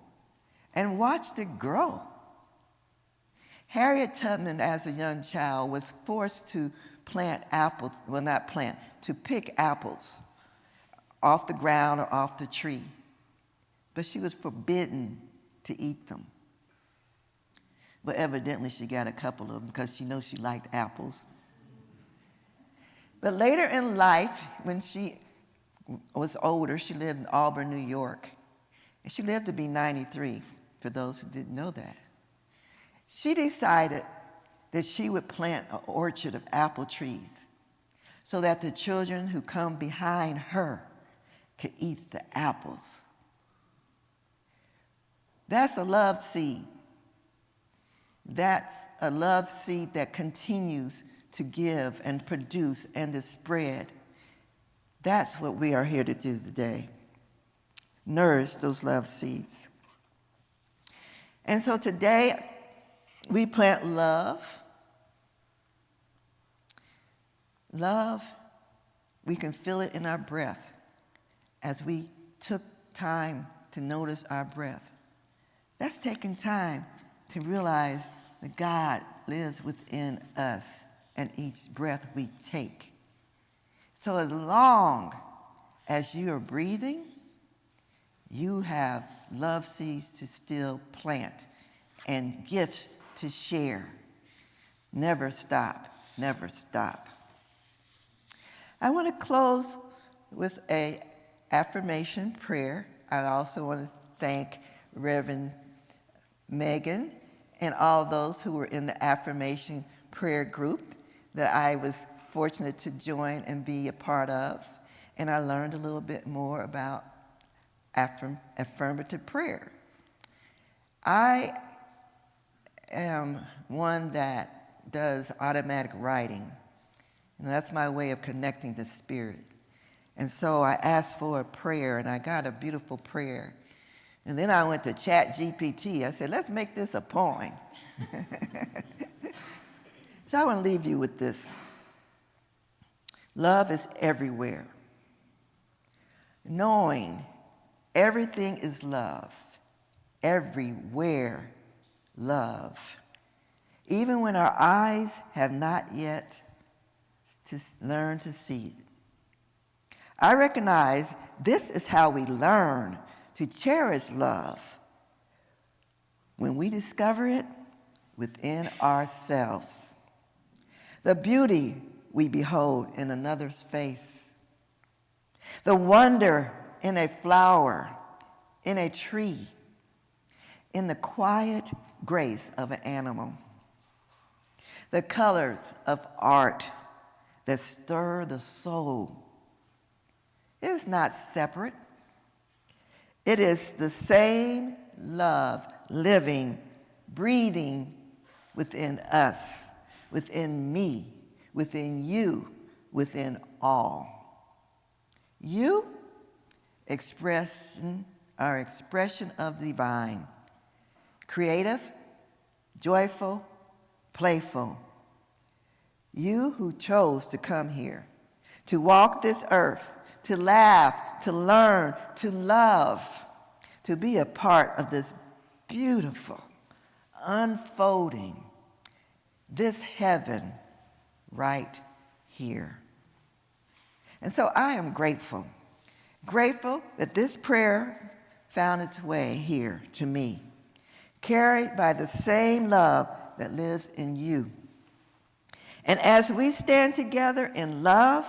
and watched it grow? Harriet Tubman, as a young child, was forced to plant apples, well, not plant, to pick apples off the ground or off the tree. But she was forbidden to eat them. But evidently she got a couple of them because she knows she liked apples. But later in life, when she was older, she lived in Auburn, New York. And she lived to be 93, for those who didn't know that. She decided that she would plant an orchard of apple trees so that the children who come behind her could eat the apples. That's a love seed. That's a love seed that continues to give and produce and to spread. That's what we are here to do today. Nourish those love seeds. And so today, we plant love. Love, we can feel it in our breath as we took time to notice our breath. That's taking time to realize that God lives within us and each breath we take. So as long as you are breathing, you have love seeds to still plant and gifts to share. Never stop, never stop. I want to close with an affirmation prayer. I also want to thank Reverend Megan and all those who were in the affirmation prayer group that I was fortunate to join and be a part of. And I learned a little bit more about affirmative prayer. I am one that does automatic writing, and that's my way of connecting to spirit. And so I asked for a prayer, and I got a beautiful prayer. And then I went to ChatGPT. I said, let's make this a poem. So I want to leave you with this. Love is everywhere. Knowing everything is love. Everywhere love. Even when our eyes have not yet learned to see it. I recognize this is how we learn to cherish love, when we discover it within ourselves. The beauty we behold in another's face. The wonder in a flower, in a tree, in the quiet grace of an animal. The colors of art that stir the soul. It is not separate. It is the same love living, breathing within us, within me, within you, within all. You are expression of the divine, creative, joyful, playful. You who chose to come here, to walk this earth, to laugh, to learn, to love, to be a part of this beautiful, unfolding, this heaven right here. And so I am grateful that this prayer found its way here to me, carried by the same love that lives in you. And as we stand together in love,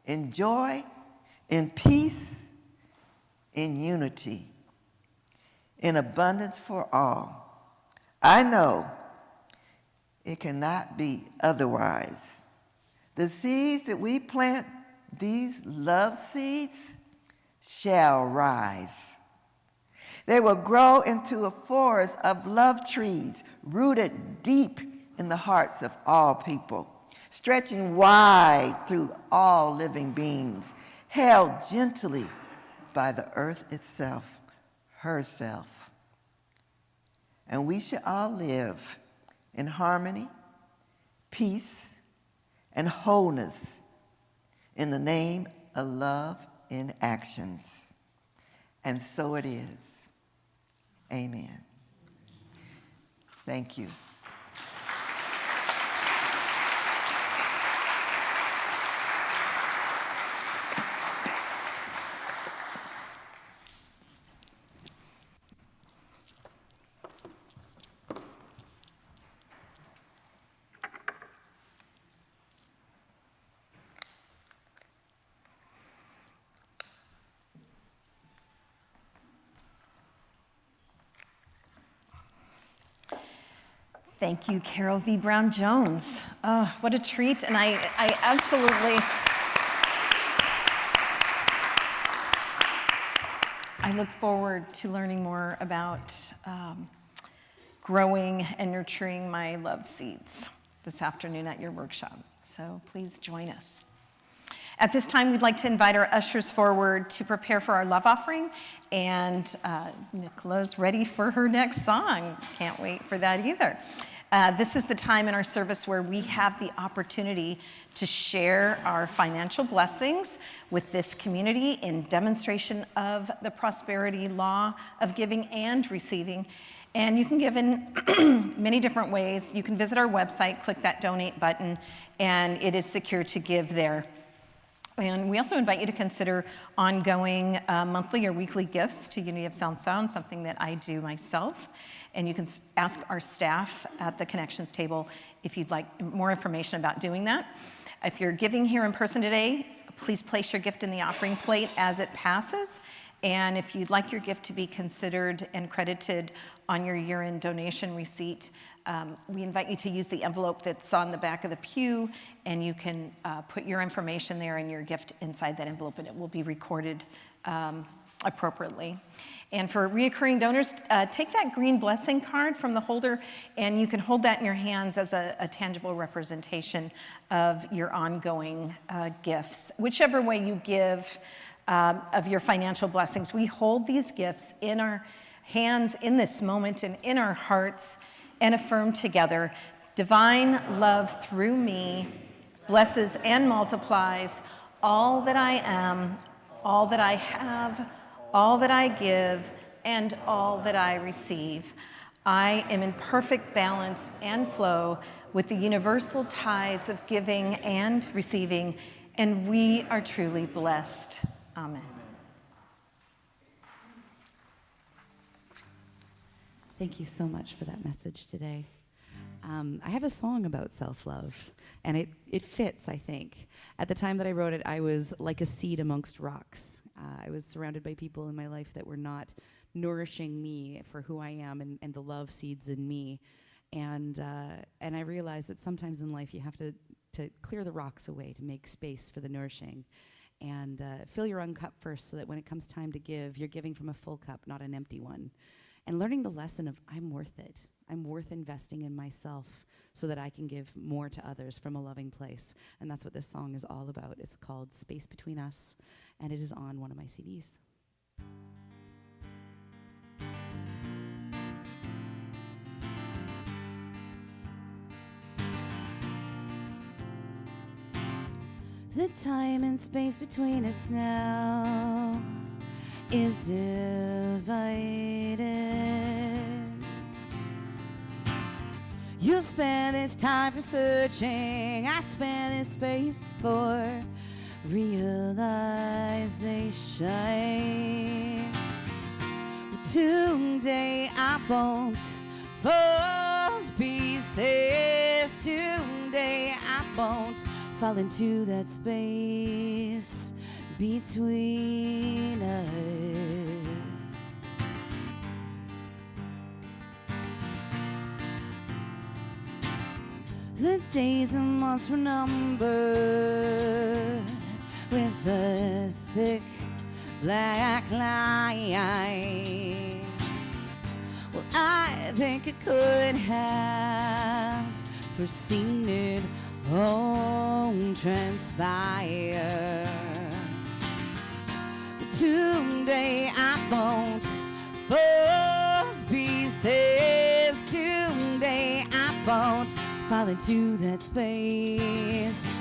in joy, in peace, in unity, in abundance for all. I know it cannot be otherwise. The seeds that we plant, these love seeds, shall rise. They will grow into a forest of love trees rooted deep in the hearts of all people, stretching wide through all living beings, held gently by the earth itself, herself. And we shall all live in harmony, peace, and wholeness in the name of love in actions. And so it is. Amen. Thank you. Thank you, Carol V. Brown Jones. Oh, what a treat, and I absolutely, I look forward to learning more about growing and nurturing my love seeds this afternoon at your workshop. So please join us. At this time, we'd like to invite our ushers forward to prepare for our love offering, and Nicola's ready for her next song. Can't wait for that either. This is the time in our service where we have the opportunity to share our financial blessings with this community in demonstration of the prosperity law of giving and receiving. And you can give in many different ways. You can visit our website, click that donate button, and it is secure to give there. And we also invite you to consider ongoing monthly or weekly gifts to Unity of Sound, something that I do myself. And you can ask our staff at the connections table if you'd like more information about doing that. If you're giving here in person today, please place your gift in the offering plate as it passes. And if you'd like your gift to be considered and credited on your year-end donation receipt, we invite you to use the envelope that's on the back of the pew, and you can put your information there and your gift inside that envelope, and it will be recorded appropriately. And for reoccurring donors, take that green blessing card from the holder, and you can hold that in your hands as a tangible representation of your ongoing gifts. Whichever way you give of your financial blessings, we hold these gifts in our hands in this moment and in our hearts, and affirm together, divine love through me blesses and multiplies all that I am, all that I have, all that I give, and all that I receive. I am in perfect balance and flow with the universal tides of giving and receiving, and we are truly blessed. Amen. Thank you so much for that message today. I have a song about self-love, and it fits, I think. At the time that I wrote it, I was like a seed amongst rocks. I was surrounded by people in my life that were not nourishing me for who I am and the love seeds in me. And I realized that sometimes in life you have to clear the rocks away to make space for the nourishing. And fill your own cup first so that when it comes time to give, you're giving from a full cup, not an empty one. And learning the lesson of I'm worth it. I'm worth investing in myself so that I can give more to others from a loving place. And that's what this song is all about. It's called Space Between Us, and it is on one of my CDs. The time and space between us now is divided. You spend this time for searching, I spend this space for realization. Today I won't fall to pieces. Today I won't fall into that space between us. The days and months were numbered with a thick black line. Well, I think I could have foreseen it all transpire. But today I won't fall to pieces. Today I won't fall into that space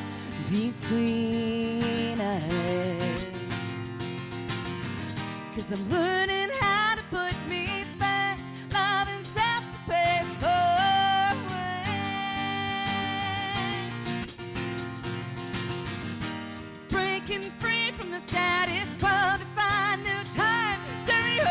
between us. 'Cause I'm learning how to put me first, love and self to pay for it. Breaking free from the status quo to find new time, stereo.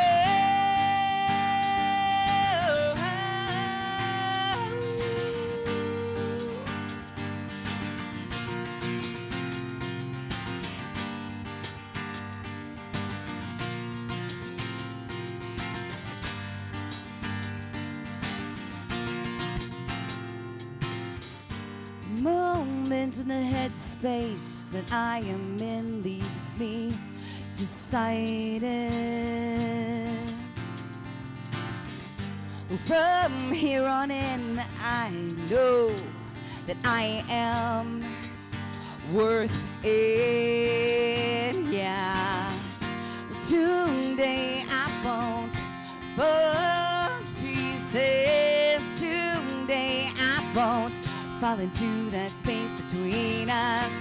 Moment in the headspace that I am in leaves me decided. From here on in, I know that I am worth it, yeah. Today I won't fall to pieces. Today I won't fall into that space between us.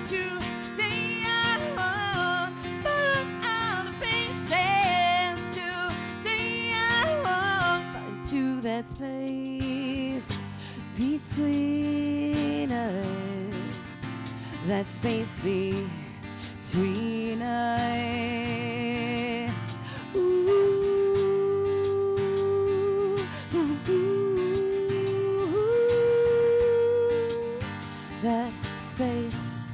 Today I won't fall out of pieces. Today I won't fall into that space between us. That space between us. Ooh, ooh, ooh. That space.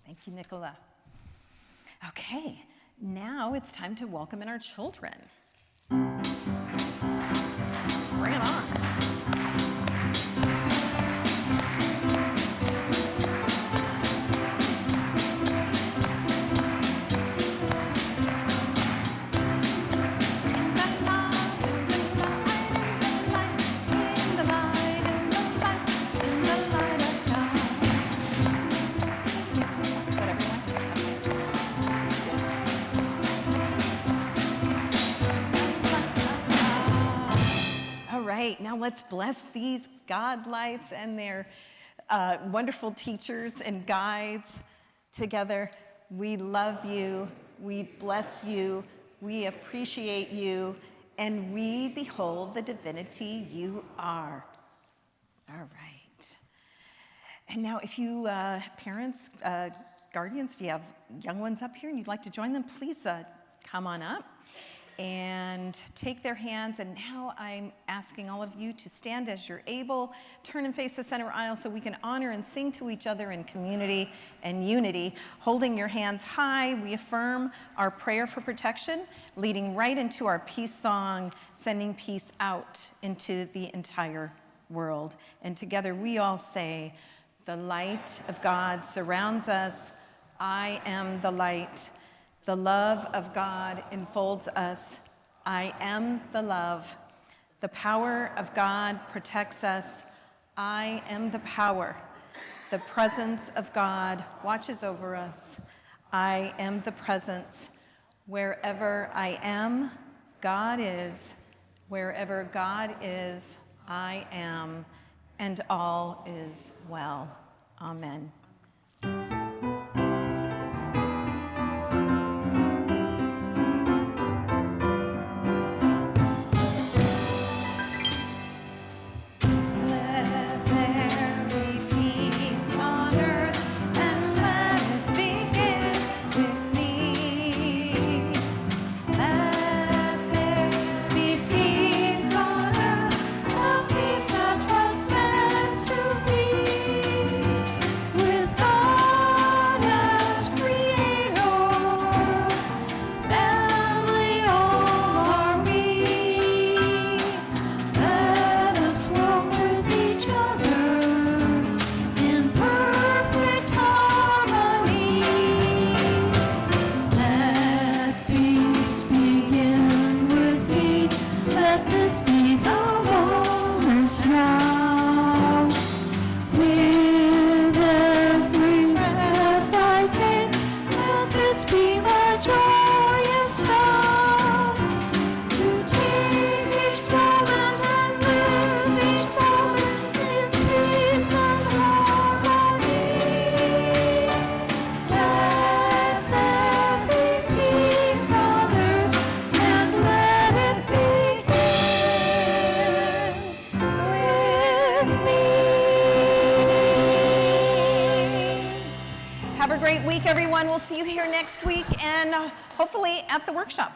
Thank you, Nicola. Okay, now it's time to welcome in our children. Bring it on. Now let's bless these God lights and their wonderful teachers and guides together. We love you, we bless you, we appreciate you, and we behold the divinity you are. All right. And now if you parents, guardians, if you have young ones up here and you'd like to join them, please come on up and take their hands. And now I'm asking all of you to stand as you're able, turn and face the center aisle so we can honor and sing to each other in community and unity. Holding your hands high, we affirm our prayer for protection, leading right into our peace song, sending peace out into the entire world. And together we all say, the light of God surrounds us. I am the light. The love of God enfolds us. I am the love. The power of God protects us. I am the power. The presence of God watches over us. I am the presence. Wherever I am, God is. Wherever God is, I am. And all is well. Amen. this be my joyous song, to take each moment and live each moment in peace and harmony. Let there be peace on earth, and let it begin with me. Have a great week, everyone. We'll see you here next week and hopefully at the workshop.